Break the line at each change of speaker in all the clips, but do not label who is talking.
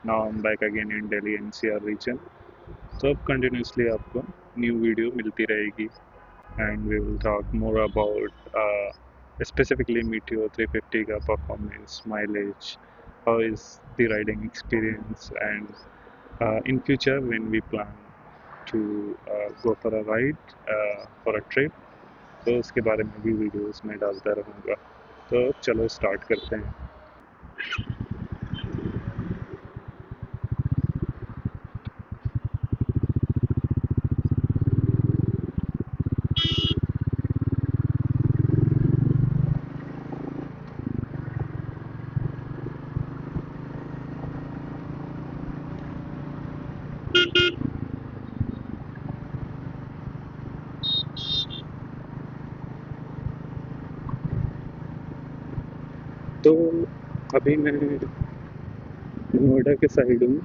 Now I'm back again in Delhi NCR region. तो अब continuously आपको न्यू वीडियो मिलती रहेगी and we will talk more about specifically Meteor 350 का performance, mileage, how is the riding experience, and in future when we plan to go for a ride, for a trip, तो उसके बारे में भी videos में डालता रहूँगा. तो चलो स्टार्ट करते हैं. तो अभी मैं नोएडा के साइड हूँ,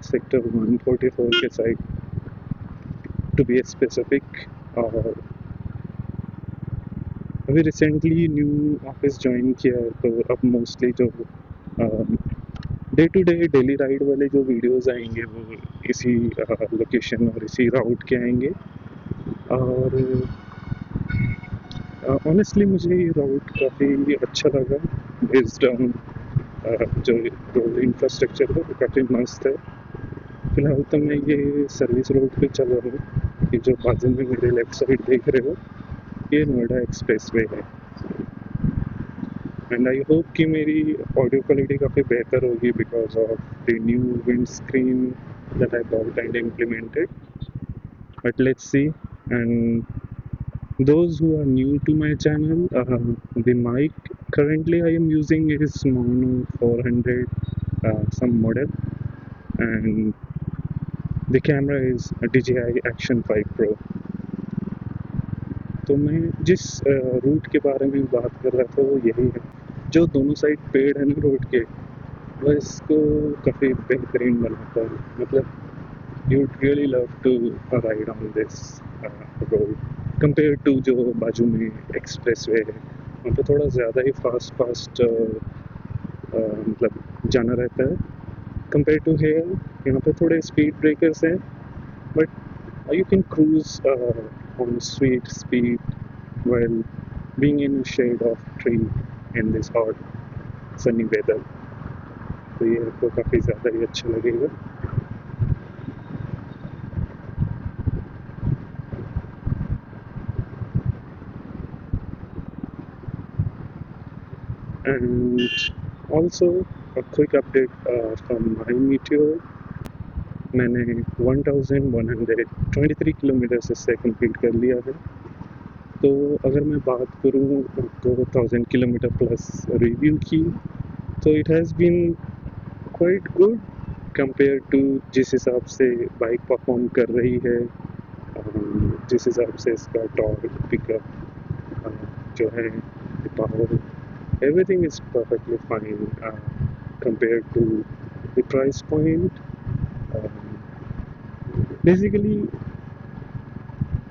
सेक्टर 144 के साइड टू बी स्पेसिफिक. और अभी रिसेंटली न्यू ऑफिस ज्वाइन किया है, तो अब मोस्टली जो day to day daily ride वाले जो वीडियोस आएंगे वो इसी लोकेशन और इसी राउट के आएंगे. और ऑनेस्टली मुझे ये राउट काफ़ी अच्छा लगा बेस्ड ऑन जो रोड इंफ्रास्ट्रक्चर है वो काफ़ी मस्त है. फिलहाल तो मैं ये सर्विस रोड पे चल रहा हूँ. ये जो बाजू में मेरे लेफ्ट साइड देख रहे हो ये नोएडा एक्सप्रेस वे है. एंड आई होप कि मेरी ऑडियो क्वालिटी काफ़ी बेहतर होगी because of the new wind screen that I bought and implemented. But let's see. And those who are new to my channel, the mic currently I am using is mono 400 some model, and the camera is a DJI Action 5 Pro. तो मैं जिस root के बारे में बात कर रहा था वो यही है. जो दोनों साइड पेड़ है ना रोड के, वह इसको काफ़ी बेहतरीन बनाता है. मतलब you really love to ride on this road compare to जो बाजू में एक्सप्रेस वे है. वहाँ पे थोड़ा ज़्यादा ही फास्ट फास्ट मतलब जाना रहता है कंपेयर टू हेयर. यहाँ पे थोड़े स्पीड ब्रेकर्स हैं but you can cruise on sweet speed while being in a shade of tree in this hot sunny weather. तो ये आपको काफ़ी ज़्यादा ही अच्छा लगेगा. And also a quick update from my Meteor. मैंने 1123 किलोमीटर से कंप्लीट कर लिया है. तो अगर मैं बात करूँ 2000 किलोमीटर प्लस रिव्यू की, तो it has been quite good compare to जिस हिसाब से बाइक परफॉर्म कर रही है, जिस हिसाब से इसका टॉर्क पिकअप जो है, power, everything is perfectly fine compared to the price point. Basically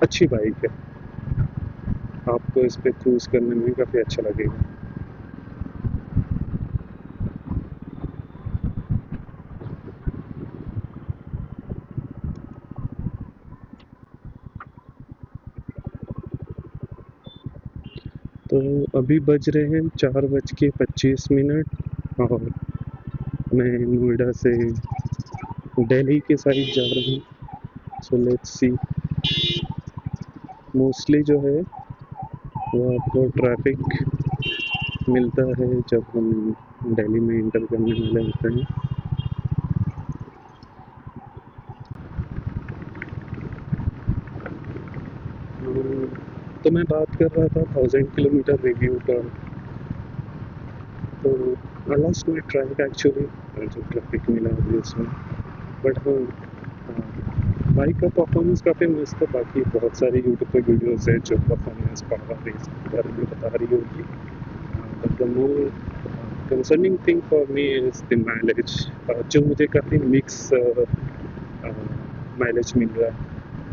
अच्छी बाइक है, आपको इस पे क्रूज करने में काफ़ी अच्छा लगेगा. तो अभी बज रहे हैं 4:25 और मैं नोएडा से दिल्ली के साइड जा रहा हूँ. So let's see. मोस्टली जो है वो आपको ट्रैफिक मिलता है जब हम दिल्ली में इंटर करने वाले होते हैं. तो मैं बात कर रहा था 1000 किलोमीटर रिव्यू का. तो I lost my track actually, जो ट्रैफिक मिला अभी उसमें. बट हाँ, बाइक का परफॉर्मेंस काफ़ी मस्त है. बाकी बहुत सारी यूट्यूब पे वीडियोस है जो परफॉर्मेंस पावर रेस के बारे में बता रही होगी. But the more concerning thing for me is the mileage, जो मुझे काफ़ी मिक्स माइलेज मिल रहा है.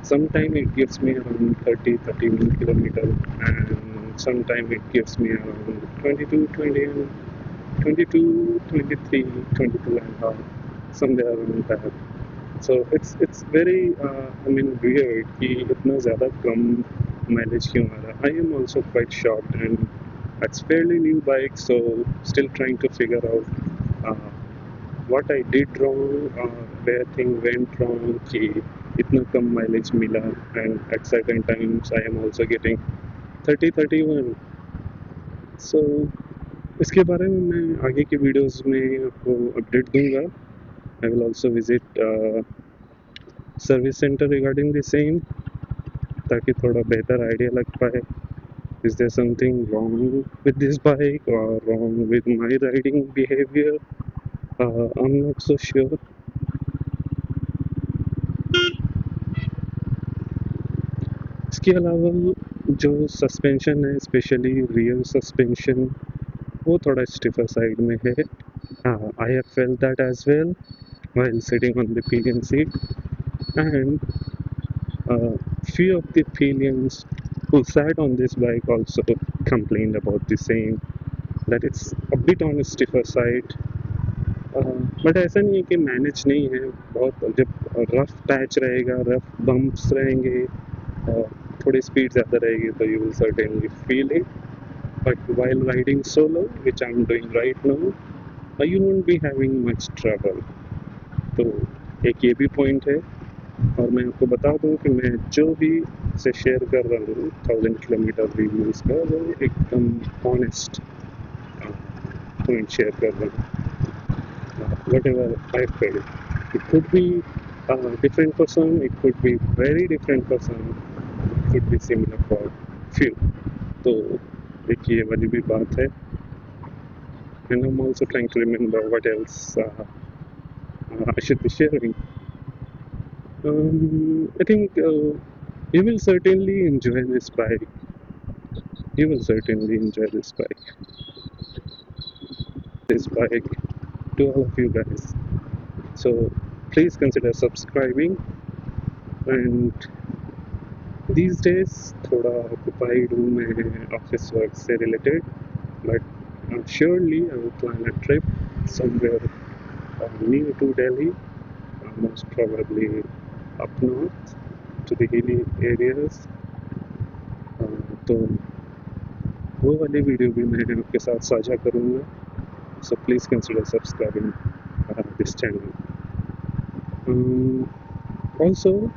Sometime it gives me around 31 kilometer, and sometime it gives me around 22, 20, 22, 23, 22 and a half. somewhere around that. So it's very I mean weird कि इतना ज़्यादा कम mileage क्यों आ रहा. I am also quite shocked, and it's fairly new bike, so still trying to figure out what I did wrong, where thing went wrong कि इतना कम mileage मिला, and at certain times I am also getting 30-31. So इसके बारे में मैं आगे की videos में आपको अपडेट दूंगा. I will also visit service centre regarding the same, ताकि थोड़ा बेहतर आइडिया लग पाए. Is there something wrong with this bike or wrong with my riding behavior? I'm not so sure. इसके अलावा जो सस्पेंशन है, स्पेशली रियर सस्पेंशन, वो थोड़ा स्टिफर साइड में है. I have felt that as well while sitting on the pillion seat, and few of the pillions who sat on this bike also complained about the same, that it's a bit on a stiffer side. But ऐसा नहीं है कि manage नहीं है. बहुत जब rough patch रहेगा, rough bumps रहेंगे और थोड़ी स्पीड ज़्यादा रहेगी, तो you will certainly feel it. But while riding solo, which I am doing right now, you won't be having much trouble. तो एक ये भी पॉइंट है. और मैं आपको बता दूं कि मैं जो भी से शेयर कर रहा हूँ 1000 किलोमीटर रिव्यूज़ का, वो एकदम ऑनेस्ट पॉइंट शेयर कर रहा हूँ. Whatever I felt, it could be different for some, it could be very different for some, it could be similar for few. तो एक ये वाली भी बात है. And I'm also trying to remember what else I should be sharing. I think you will certainly enjoy this bike. You will certainly enjoy this bike to all of you guys. So please consider subscribing. And these days थोड़ा occupied हूँ मैं office work से related, but surely I will plan a trip somewhere near to Delhi, most probably up north to the hilly areas. तो वो वाली video भी मैं आपके साथ साझा करूँगा. So please consider subscribing this channel. Also,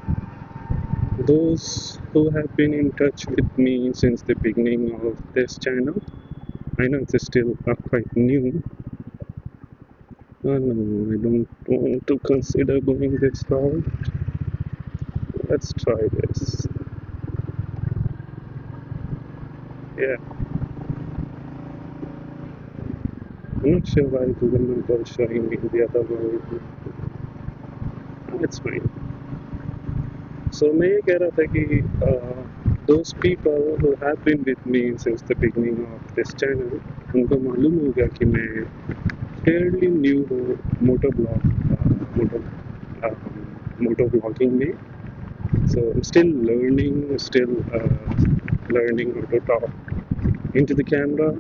those who have been in touch with me since the beginning of this channel, I know it's still quite new. Oh no, I don't want to consider going this route. Let's try this. Yeah, I'm not sure why Google Map was showing me the other road. It's fine. So मैं ये कह रहा था कि those people who have been with me since the beginning of this channel, उनको मालूम होगा कि मैं fairly new हूँ motor vlogging में. So I'm still learning how to talk into the camera.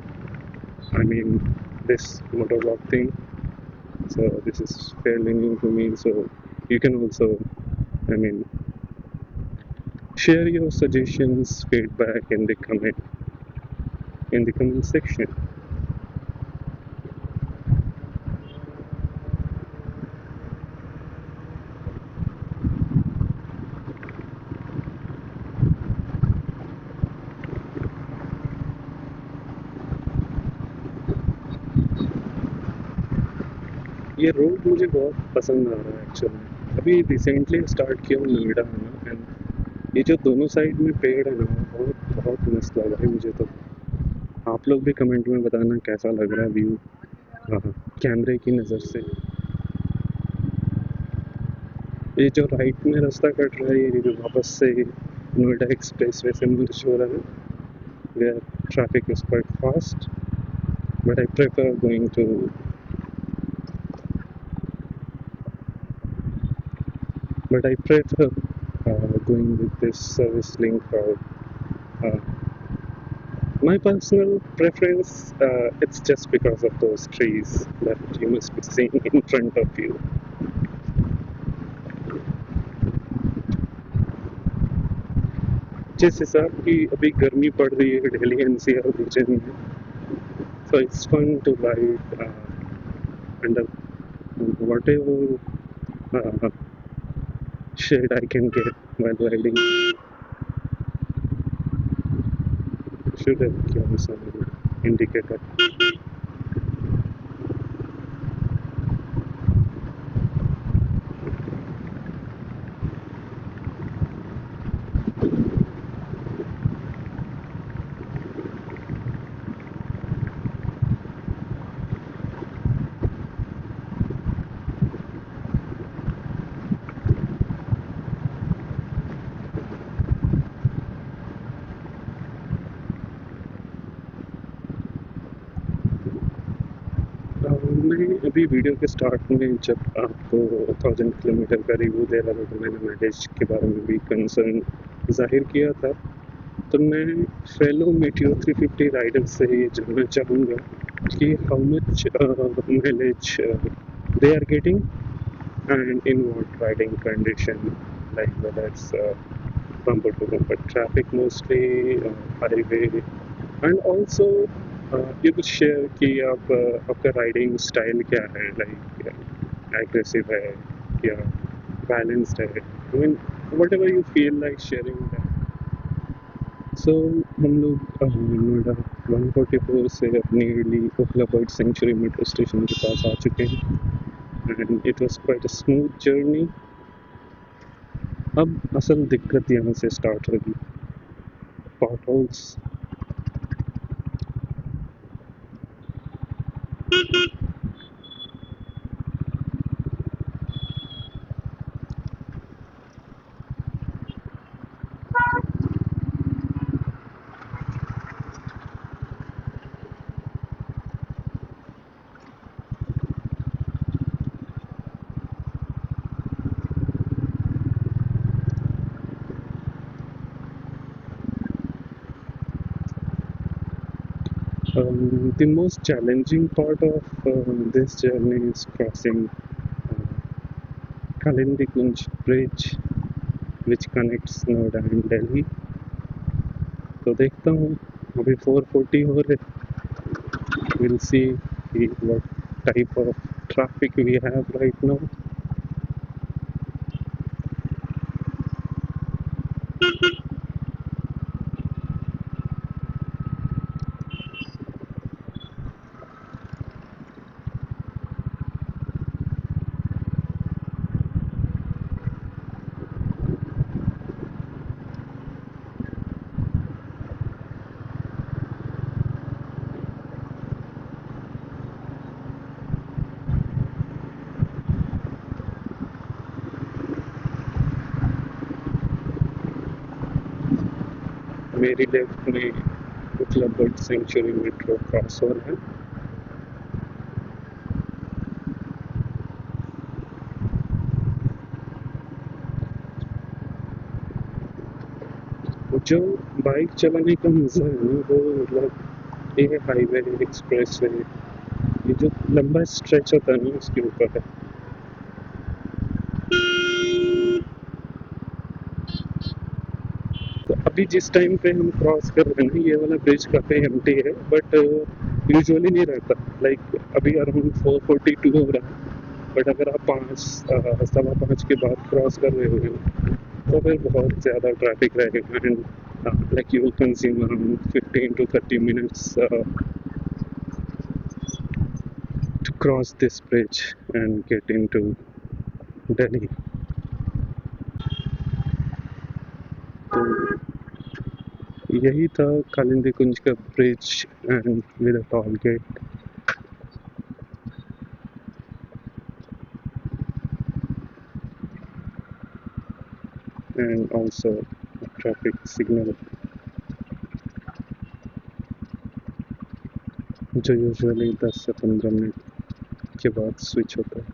I mean, this motor vlog thing. So this is fairly new to me. So you can also, I mean, share your suggestions, feedback in the comment section. ये road मुझे बहुत पसंद आ रहा है actually. अभी recently start किया हूँ नोएडा में ना, एंड ये जो दोनों साइड में पेड़ है ना, बहुत बहुत मस्त लग रहा है मुझे. तो आप लोग भी कमेंट में बताना कैसा लग रहा है व्यू कैमरे की नज़र से. ये जो राइट में रास्ता कट रहा है, ये जो वापस से नोएडा एक्सप्रेस वे से मर्ज हो रहा है, where traffic is quite fast, but I prefer going to but I prefer going with this service link route. Uh, my personal preference, it's just because of those trees that you must be seeing in front of you. जिस हिसाब की अभी गर्मी पड़ रही है Delhi NCR region में, so it's fun to ride under whatever uh, shade I can get while riding. Should have given some indicator. मैं अभी वीडियो के स्टार्ट में जब आपको 1000 किलोमीटर का रिव्यू दे रहा था तो मैंने माइलेज के बारे में भी कंसर्न जाहिर किया था। तो मैं फेलो मीटियोर 350 राइडर से ये जानना चाहूँगा कि how much mileage they are getting and in what riding condition, like whether it's bumper to bumper traffic mostly, highway, and also ये कुछ शेयर कि आप आपका राइडिंग स्टाइल क्या है, लाइक एग्रेसिव है या बैलेंस्ड है, I mean whatever you feel like sharing that. So हम लोग नोएडा 144 से nearly Okhla Bird sanctuary metro station के पास आ चुके हैं and it was quite a smooth journey. अब असल दिक्कत यहाँ से स्टार्ट होगी, potholes. The most challenging part of this journey is crossing Kalindi Kunj Bridge, which connects Noida and Delhi. तो देखता हूँ, अभी 440 हो रहे, we'll see what type of traffic we have right now. मेरी लेफ्ट में क्लबर्ड सेंचुरी मेट्रो क्रॉस हो रहा है। जो बाइक चलाने का मज़ा है ना वो मतलब ये हाईवे एक्सप्रेस है, ये जो लंबा स्ट्रेच होता है ना उसके ऊपर है। तो अभी जिस टाइम पे हम क्रॉस कर रहे हैं ये वाला ब्रिज काफ़ी एम्प्टी है, बट यूजुअली नहीं रहता। लाइक अभी अराउंड 442 हो रहा है, बट अगर आप 5 सवा 5 के बाद क्रॉस कर रहे हो तो फिर बहुत ज़्यादा ट्रैफिक रहेगा and like you will consume around 15 to 30 minutes to cross this bridge and get into Delhi. तो यही था कालिंदी कुंज का bridge and with a toll gate and also traffic signal जो यूजुअली 10 से 15 मिनट के बाद स्विच होता है।